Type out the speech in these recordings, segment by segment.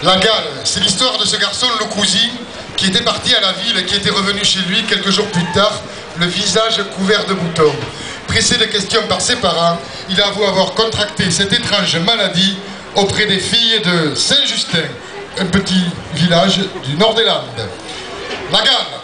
La Galle, c'est l'histoire de ce garçon, le cousin, qui était parti à la ville et qui était revenu chez lui quelques jours plus tard, le visage couvert de boutons. Pressé de questions par ses parents, il avoue avoir contracté cette étrange maladie auprès des filles de Saint-Justin, un petit village du nord des Landes. La Galle.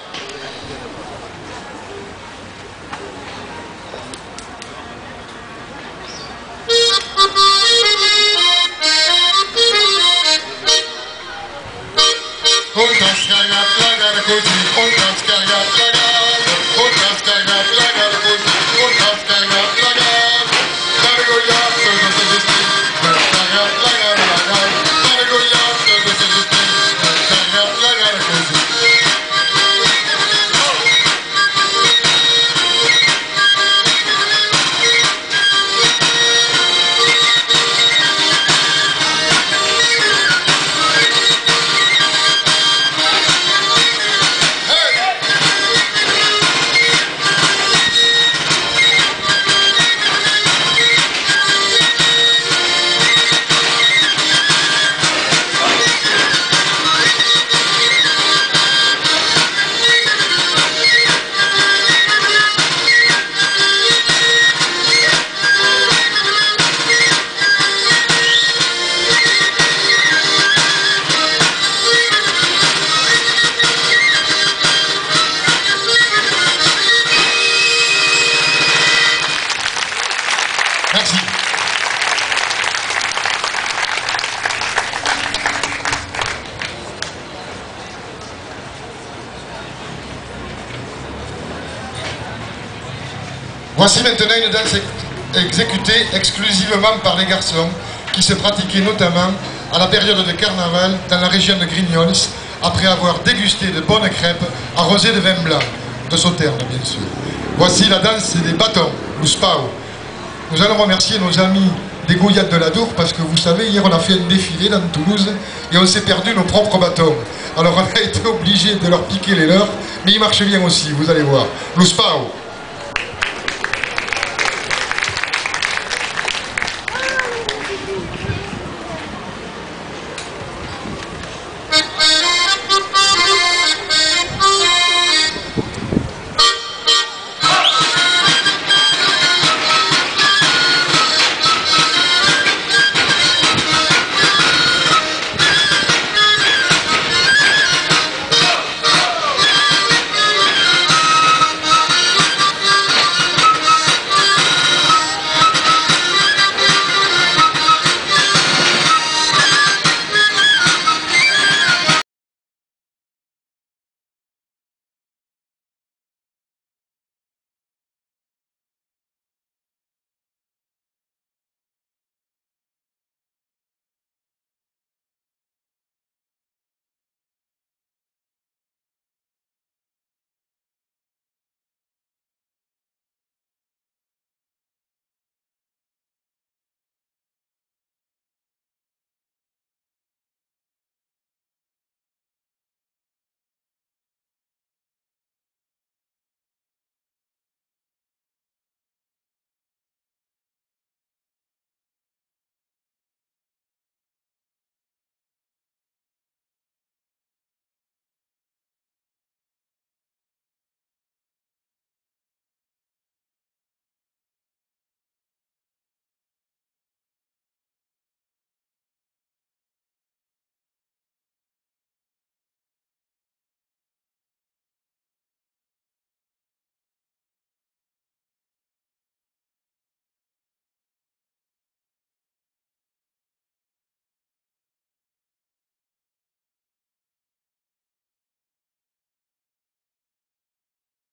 Merci. Voici maintenant une danse exécutée exclusivement par les garçons qui se pratiquait notamment à la période de carnaval dans la région de Grignols après avoir dégusté de bonnes crêpes arrosées de vin blanc, de Sauterne bien sûr. Voici la danse des bâtons, l'Uspao. Nous allons remercier nos amis des Gouillades de la Dour parce que vous savez, hier on a fait un défilé dans Toulouse et on s'est perdu nos propres bâtons. Alors on a été obligé de leur piquer les leurs, mais ils marchent bien aussi, vous allez voir. L'Uspao.